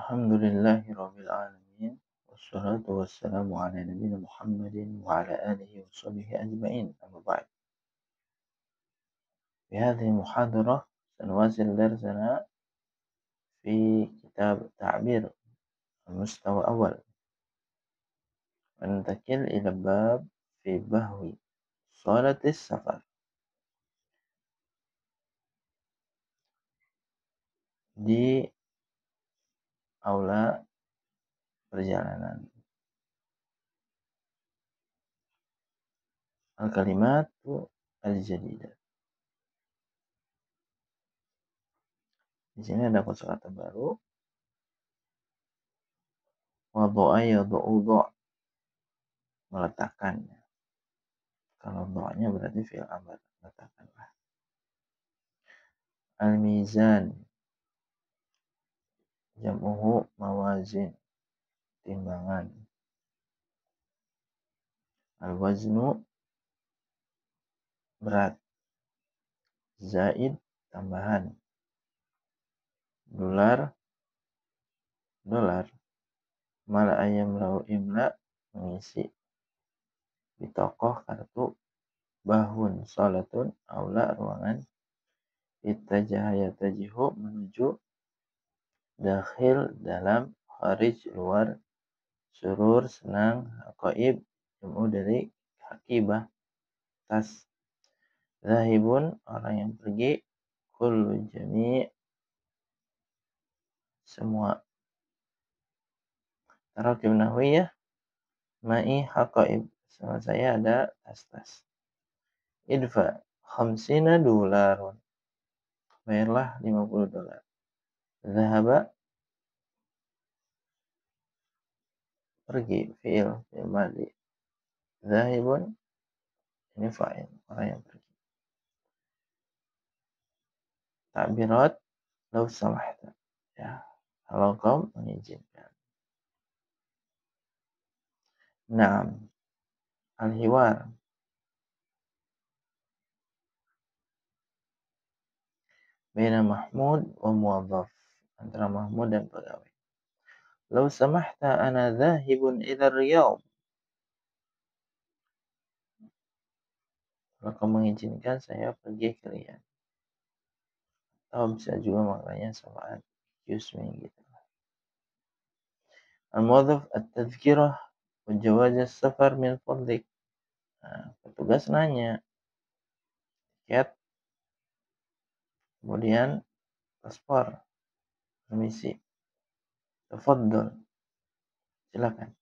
Alhamdulillahi Rabbil Alamin. Wassalatu wassalamu ala nabiyina Muhammadin wa ala alihi wa sahbihi ajma'in. Amma ba'd. Fi hadhihi muhadharah sanwasil darsana fi kitab Ta'bir al-mustawa awal. Wa nantakil ila bab fi bahwi salatis safar. Di aula perjalanan. Al-kalimatu al-jadidah. Di sini ada kosakata baru. Wadu'a yadu'u, meletakkannya. Kalau doanya berarti fi'il amr, meletakkanlah. Al-mizan, jam'uhu mawazin, timbangan. Al-waznu, berat. Zaid, tambahan. Dolar, mal ayam lau imla, mengisi. Bitokoh, kartu. Bahun, salatun, aula, ruangan. Ittajah yatajihu, menuju. Dakhil, dalam. Kharij, luar. Surur, senang. Haqaib, jum'u dari hakibah, tas. Zahibun, orang yang pergi. Kullu jami', semua. Tarakib nahwiyah, ma'i haqaib, sama saya ada tas-tas. Idfa, khamsina dolarun, bayarlah $50. Zahaba, pergi, fi'il madhi. Zahibun, ini fa'il, orang yang pergi. Ta'birat, lau samahta, ya, kalau kau mengizinkan. Naam, al-hiwar, baina Mahmud wa muwadhaf, antara Mahmud dan pegawai. Lau samahta ana dhahibun ila Riyadh. Kalau kau mengizinkan saya pergi ke Riyadh. Atau bisa juga maknanya samaan. Excuse me gitu. Al-muwadhaf at-tadhkirah wa jawaz as-safar min fadlik. Nah, petugas nanya. Tiket. Kemudian paspor. Permisi. Tafaddal. Silakan.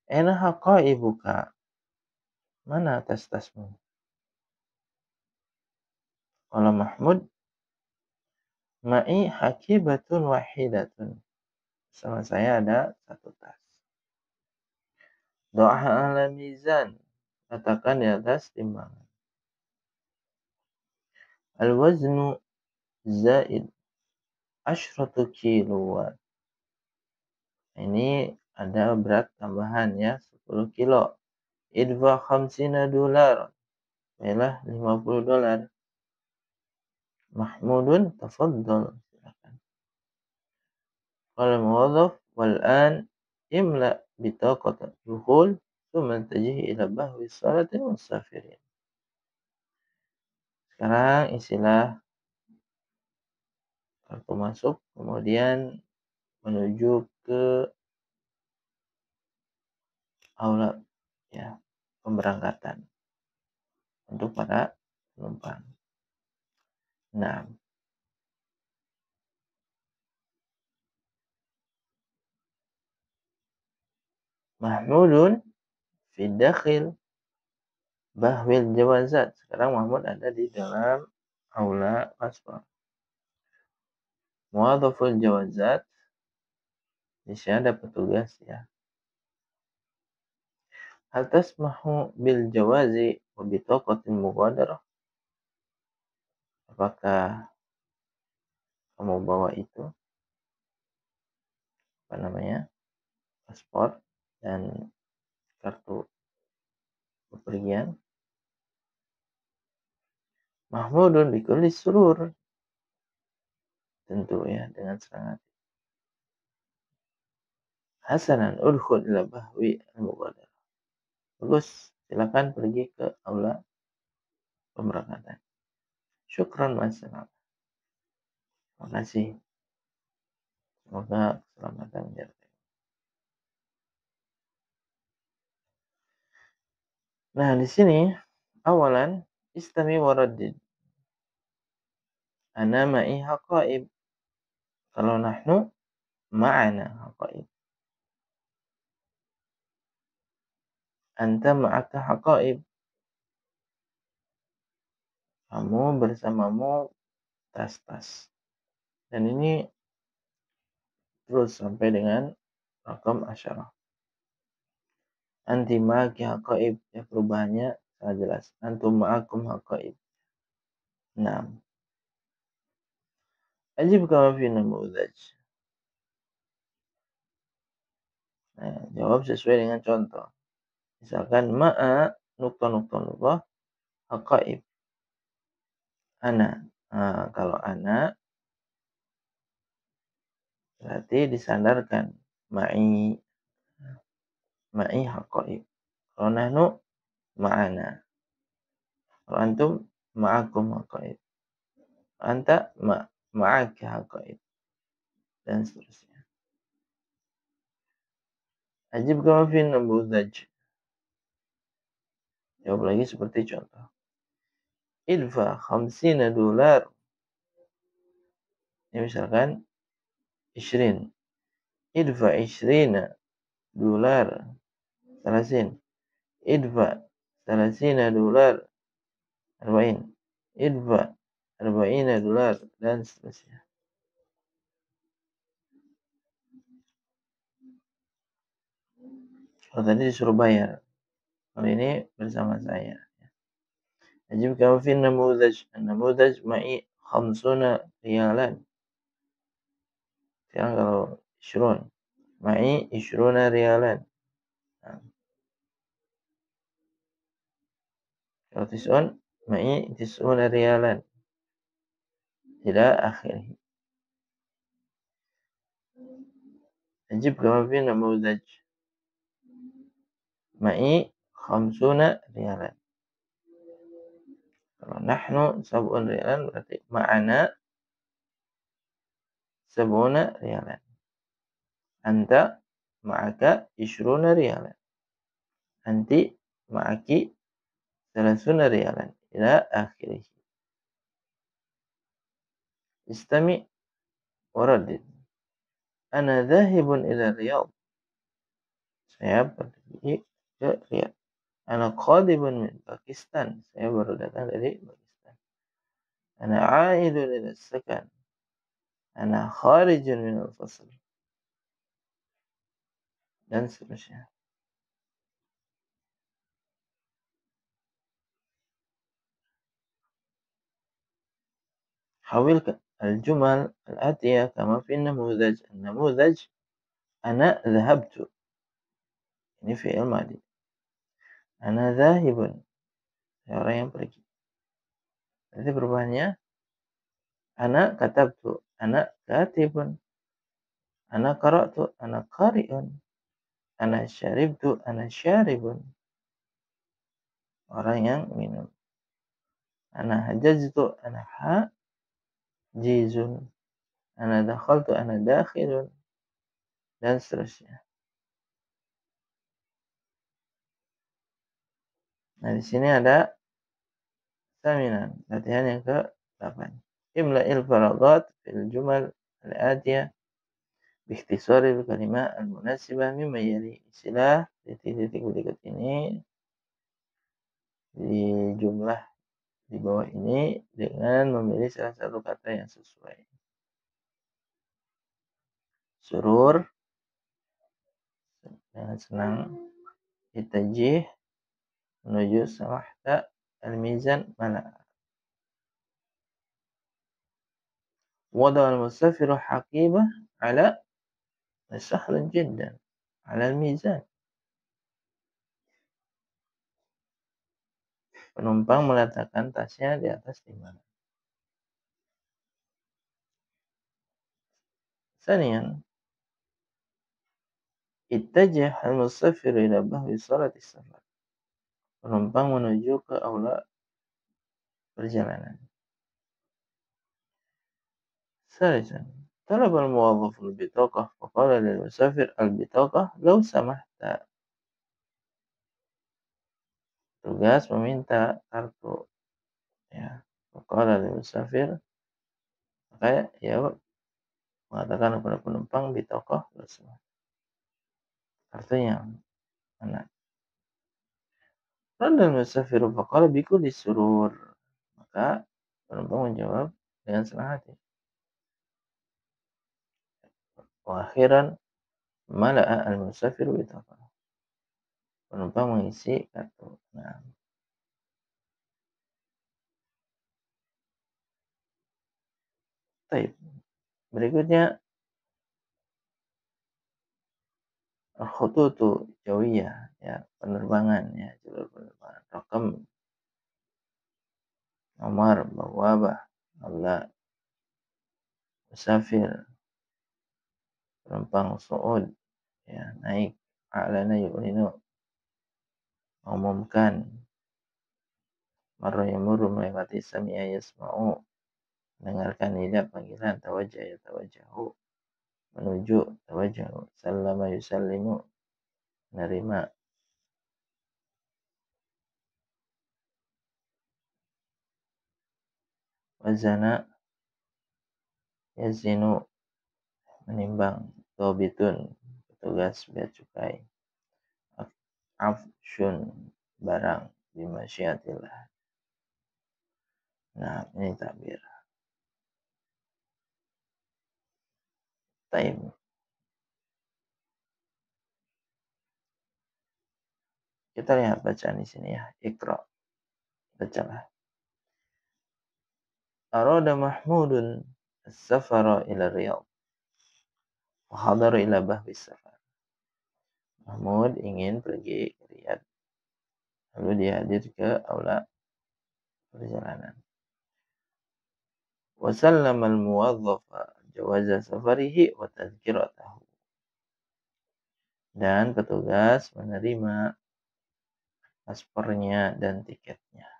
Aina haqaibuka? Mana tas-tasmu? Qala Mahmud, ma'i hakibatun wahidatun. Sama saya ada satu tas. Do'a ala mizan. Katakan di atas timbangan. Al-waznu zaid 10 kiloan. Ini ada berat tambahan ya, 10 kilo. Idfa khamsina dolar. Bayarlah $50. Mahmudun tafaddal. Silakan. Qala muwadhaf wal an imla bitaqat dukhul thumma tajih ila bahwi salati musafirin. Sekarang isilah kartu masuk, kemudian menuju ke aula ya, pemberangkatan untuk para penumpang. Nah, Mahmudun fi dakhil bahwil jawazat. Sekarang Mahmud ada di dalam aula paspor. Muwadhaful jawazat, di sini ada petugas ya. Hal tasmahu bil jawazi wa bitaqatil mughadarah? Apakah kamu bawa itu? Apa namanya? Paspor dan kartu bepergian. Mahmudun bikulli surur. Tentu ya, dengan senang hati. Hasanan udkhul ila bahwi al-mughadarah. Bagus, silakan pergi ke aula pemberangkatan. Syukran wassalam. Terima kasih. Semoga keselamatan menyertai. Nah, di sini awalan istami waraddid. Ana ma'i haqaib. Kalau nahnu ma'ana haqaib. Anta ma'aka haqaib. Kamu bersamamu tas-tas. Dan ini terus sampai dengan rakam asyarah. Anti ma'aki haqaib. Ya, perubahannya sangat jelas. Antum ma'akum haqaib. Nah. Ajib kama fi namudaj. Nah, jawab sesuai dengan contoh. Misalkan ma'a nukta haqaib. Ana. Nah, kalau ana berarti disandarkan ma'i haqaib. Kalau nahnu ma'ana. Kalau antum ma'akum haqaib. Anta ma'aka haqaib. Dan seterusnya. Ajib kama fi namudaj. Jawab lagi seperti contoh. Idfa $50. Ini misalkan 20. Idfa $20. 30. Idfa $30. 40. Idfa $40. Dan seterusnya. Kalau tadi disuruh bayar. Kalau ini bersama saya. Ajib kama fi namudaj. Namudaj ma'i 50 riyalan. Sekarang kalau 20. Ma'i 20 riyalan. Nah. Kalau 90. Ma'i 90 riyalan. Ila akhirih. Ajib kama fi namudaj. Ma'i 50 riyalan. Kalau nahnu 70 riyalan berarti ma'ana 70 riyalan. Anta ma'aka 20 riyalan. Anti ma'aki 30 riyalan. Ila akhirih. Istami waraddid. Ana dhahibun ila Riyadh. Saya pergi ke Riyadh. Ana qadibun min Pakistan. Saya baru datang dari Pakistan. Ana a'idun ila sakan. Ana kharijun min al-fasl. Dan seterusnya. حول الجمل الآتية كما في النموذج. النموذج أنا ذهبت. Ini fi'il madi. Ana dhahibun. Saya orang yang pergi. Nanti perubahannya ana katabtu. Ana katibun. Ana qara'tu. Ana qari'un. Ana syaribtu. Ana syaribun. Orang yang minum. Ana hajajtu. Ana hajizun. Ana dakhaltu. Ana dakhilun. Dan seterusnya. Nah, di sini ada saminan, latihan yang ke-8. Imla'il faragat fil jumal al-atiyah biikhtisaril kalimah al-munasibah mimma yali. Istilah titik-titik berikut ini di jumlah di bawah ini dengan memilih salah satu kata yang sesuai. Surur, dengan senang. Itajih, menuju. Samahta, al-mizan, mana. Wada al-musafiru haqibah ala sahlan jiddan ala al-mizan. Penumpang meletakkan tasnya di atas timbangan. Sanian, Ittajah al-musafir ila bahwi salatis safar. Penumpang menuju ke aula perjalanan. ثالثا طلب الموظف البطاقة فقال للمسافر البطاقة لو سمحت. Tugas meminta kartu, ya. Faqala lilmusafir, maka ya mengatakan kepada penumpang bitokoh tersebut. Artinya mana? Radda al-musafiru faqala bikulli surur. Maka penumpang menjawab dengan senang hati. Wa akhiran mala'a al-musafiru bitokoh. Penumpang mengisi kartu. Nah, baik. Berikutnya al-khututu jawiyah, ya, penerbangan, ya, jalur penerbangan. Rakam nomor bawabah Allah musafir penumpang su'ud, ya, naik a'lana yu'linu mengumumkan marra yamurru melewati sami'a yasma'u mendengarkan tidak panggilan tawajjah ya tawajjahu menuju tawajjahu sallama yusallimu menerima wazana yazinu menimbang dobitun petugas bea cukai afshun barang bimasyiatillah. Nah, ini takbir. Taib. Kita lihat bacaan di sini, ya. Iqra. Bacalah. Arada Mahmudun as-safara ila Riyadh. Wa hadara ila bahwi safar. Mahmud ingin pergi ke Riyadh. Lalu dia hadir ke aula perjalanan. Wa sallama al-muwadzafa jawaza safarihi wa tadhkiratahu. Dan petugas menerima paspornya dan tiketnya.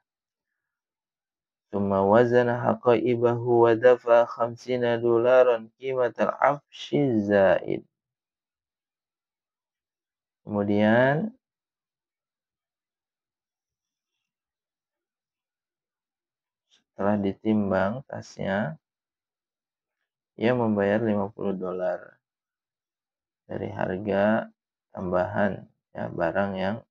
Tsumma wazana haqaibahu wa dafa 50 dolaran qimatal afshi zaid. Kemudian setelah ditimbang tasnya, ia membayar 50 dolar dari harga tambahan, ya, barang yang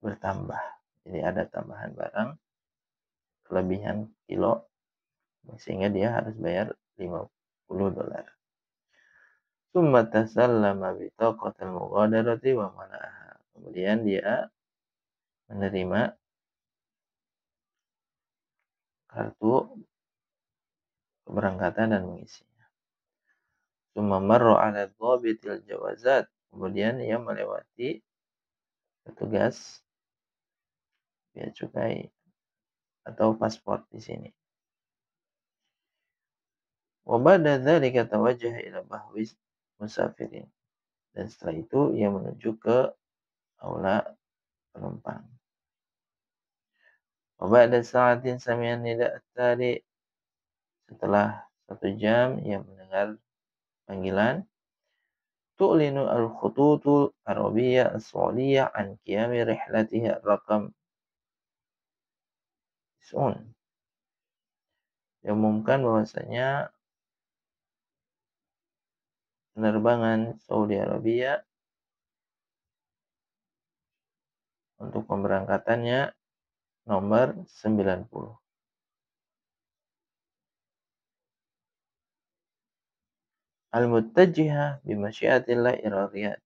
bertambah. Jadi ada tambahan barang, kelebihan kilo, sehingga dia harus bayar 50 dolar. Tsumma tasallama bitaqatil mughadarati wa mala'aha. Kemudian dia menerima kartu keberangkatan dan mengisinya. Tsumma marra 'ala dhabitil jawazat. Kemudian ia melewati petugas bea cukai atau paspor di sini. Wa ba'da dzalika tawajjaha ila bahwi musafirin. Dan setelah itu ia menuju ke aula penumpang. Wa ba'da sa'atin sami'a nida' at-tali. Setelah 1 jam ia mendengar panggilan tu'linu al-khututul arabiyyah as-saudiyah an qiyami rihlatiha raqam sun. Diumumkan bahwasanya penerbangan Saudi Arabia untuk pemberangkatannya nomor 90. Al-muttajihah bimasyiatillah ila Riyadh.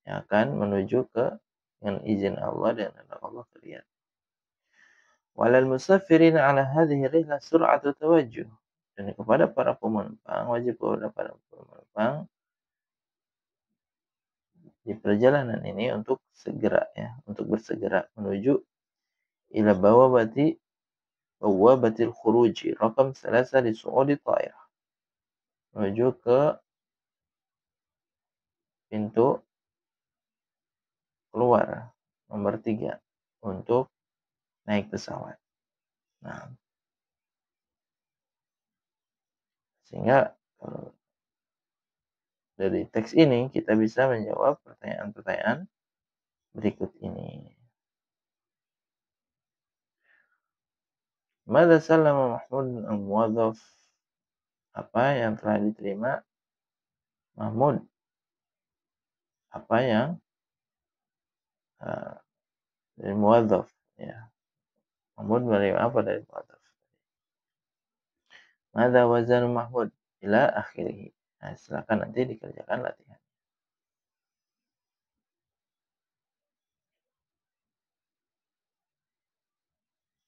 Yang akan menuju ke dengan izin Allah dan Allah ke Riyadh. Walal musafirin ala hadhihi rihlah sur'atu tawajjuh. Dan kepada para penumpang, wajib kepada para penumpang di perjalanan ini untuk segera, ya, untuk bersegera menuju ila bawabatil khuruji rakam 3 di su'udi ta'irah. Menuju ke pintu keluar nomor 3 untuk naik pesawat. Nah, sehingga dari teks ini kita bisa menjawab pertanyaan-pertanyaan berikut ini. Mada sallama Mahmud al-muwadhaf? Apa yang telah diterima Mahmud? Apa yang dari muwadhaf, ya. Mahmud menerima apa dari muwadhaf? Mada wazan Mahmud ila akhirih. Nah, silakan nanti dikerjakan latihan.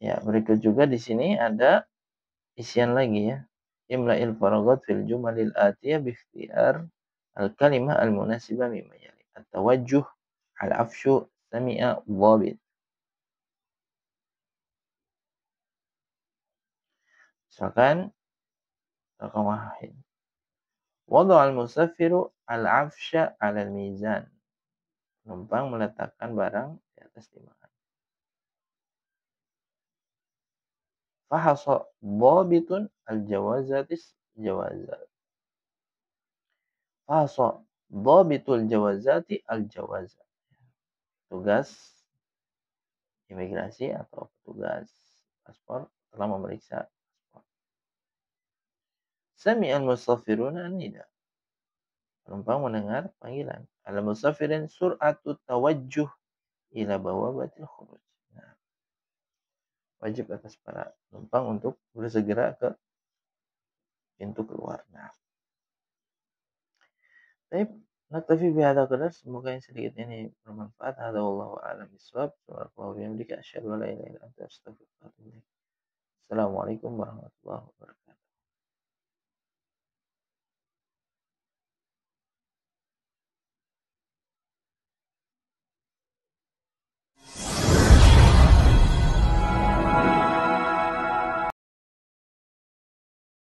Ya, berikut juga di sini ada isian lagi, ya. Imla'il faragat fil jumalil atiyah bi ikhtiyar al-kalimah al-munasibah mimma yali. At-tawajjuh, al-afshu, sami'a, dhabit. Misalkan raqam wahid. Wada'a al-musaffiru al-afsha 'ala al-mizan. Penumpang meletakkan barang di atas timbangan. Fahasa dhabitun al-jawazatis jawazat. Fahasa dhabitul jawazati al-jawazat. Tugas imigrasi atau petugas paspor telah memeriksa paspor. Sami'al musafiruna an-nida. Penumpang mendengar panggilan. Al-musafirin sur'atu tawajjuh ila bawabatil khuruj. Nah, wajib atas para penumpang untuk bersegera ke pintu keluar. Nah, baik, naktafi bihadza qadar. Semoga yang sedikit ini bermanfaat. Hadza wallahu a'lam bishawab. Subhanallahi wa bihamdihi asyhadu an la ilaha illa anta astaghfiruka wa atubu ilaik. Assalamualaikum warahmatullahi wabarakatuh.